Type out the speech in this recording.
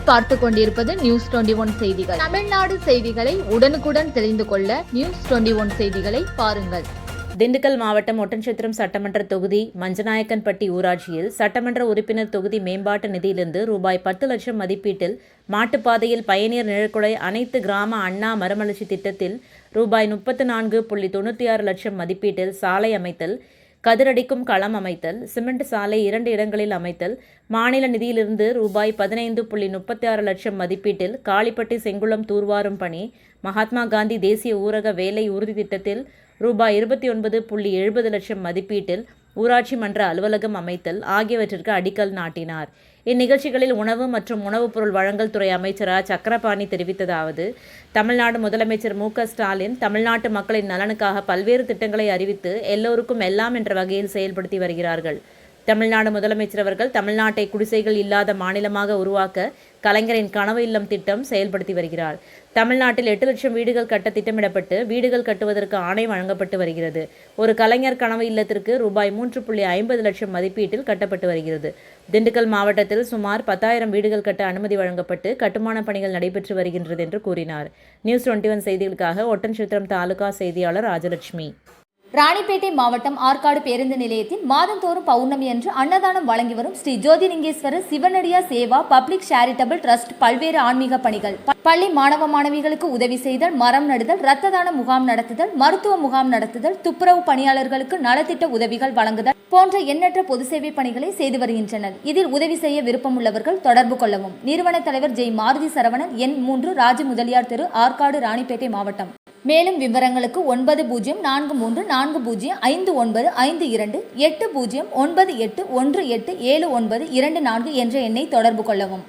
நீங்கள் பார்த்து கொண்டிருப்பது நியூஸ் 21 செய்திகள். தமிழ்நாடு செய்திகளை உடனுக்குடன் தெரிந்து கொள்ள நியூஸ் 21 செய்திகளை பாருங்கள். திண்டுக்கல் மாவட்டம் ஒட்டன்சத்திரம் சட்டமன்ற தொகுதி மஞ்சநாயக்கன்பட்டி ஊராட்சியில் சட்டமன்ற உறுப்பினர் தொகுதி மேம்பாட்டு நிதியிலிருந்து ரூபாய் 10 லட்சம் மதிப்பீட்டில் மாட்டுப்பாதையில் பயணியர் நிழற்குடை அனைத்து கிராம அண்ணா மறுமலர்ச்சி திட்டத்தில் ரூபாய் 34.96 லட்சம் மதிப்பீட்டில் சாலை அமைத்தல், கதிரடிக்கும் களம் அமைத்தல், சிமெண்ட் சாலை 2 இடங்களில் அமைத்தல், மாநில நிதியிலிருந்து ரூபாய் 15.36 லட்சம் மதிப்பீட்டில் காளிப்பட்டி செங்குளம் தூர்வாரும் பணி, மகாத்மா காந்தி தேசிய ஊரக வேலை உறுதி திட்டத்தில் ரூபாய் 29.70 லட்சம் மதிப்பீட்டில் ஊராட்சி மன்ற அலுவலகம் அமைத்தல் ஆகியவற்றிற்கு அடிக்கல் நாட்டினார். இந்நிகழ்ச்சிகளில் உணவு மற்றும் உணவுப் பொருள் வழங்கல் துறை அமைச்சர் சக்கரபாணி தெரிவித்ததாவது: தமிழ்நாடு முதலமைச்சர் மு.க.ஸ்டாலின் தமிழ்நாட்டு மக்களின் நலனுக்காக பல்வேறு திட்டங்களை அறிவித்து எல்லோருக்கும் எல்லாம் என்ற வகையில் செயல்படுத்தி வருகிறார்கள். தமிழ்நாடு முதலமைச்சர் அவர்கள் தமிழ்நாட்டை குடிசைகள் இல்லாத மாநிலமாக உருவாக்க கலைஞரின் கனவு இல்லம் திட்டம் செயல்படுத்தி வருகிறார். தமிழ்நாட்டில் 8 லட்சம் வீடுகள் கட்ட திட்டமிடப்பட்டு வீடுகள் கட்டுவதற்கு ஆணை வழங்கப்பட்டு வருகிறது. ஒரு கலைஞர் கனவு இல்லத்திற்கு ரூபாய் 3.50 லட்சம் மதிப்பீட்டில் கட்டப்பட்டு வருகிறது. திண்டுக்கல் மாவட்டத்தில் சுமார் 10,000 வீடுகள் கட்ட அனுமதி வழங்கப்பட்டு கட்டுமான பணிகள் நடைபெற்று வருகின்றது என்று கூறினார். நியூஸ் 21 செய்திகளுக்காக ஒட்டன்சத்திரம் தாலுகா செய்தியாளர் ராஜலட்சுமி. ராணிப்பேட்டை மாவட்டம் ஆற்காடு பேருந்து நிலையத்தில் மாதந்தோறும் பௌர்ணமி அன்று அன்னதானம் வழங்கி வரும் Sri Jothilingeswarar சிவனடியா Seva public charitable trust பல்வேறு ஆன்மீக பணிகள், பள்ளி மாணவ மாணவிகளுக்கு உதவி செய்தல், மரம் நடுதல், இரத்த தான முகாம் நடத்துதல், மருத்துவ முகாம் நடத்துதல், துப்புரவு பணியாளர்களுக்கு நலத்திட்ட உதவிகள் வழங்குதல் போன்ற எண்ணற்ற பொது சேவை பணிகளை செய்து வருகின்றனர். இதில் உதவி செய்ய விருப்பமுள்ளவர்கள் தொடர்பு கொள்ளவும். நிறுவன தலைவர் ஜெய் மாருதி சரவணன், எண் 3, ராஜ முதலியார் தெரு, ஆற்காடு, ராணிப்பேட்டை மாவட்டம். மேலும் விவரங்களுக்கு 9040405952 80981879 என்ற எண்ணை தொடர்பு கொள்ளவும்.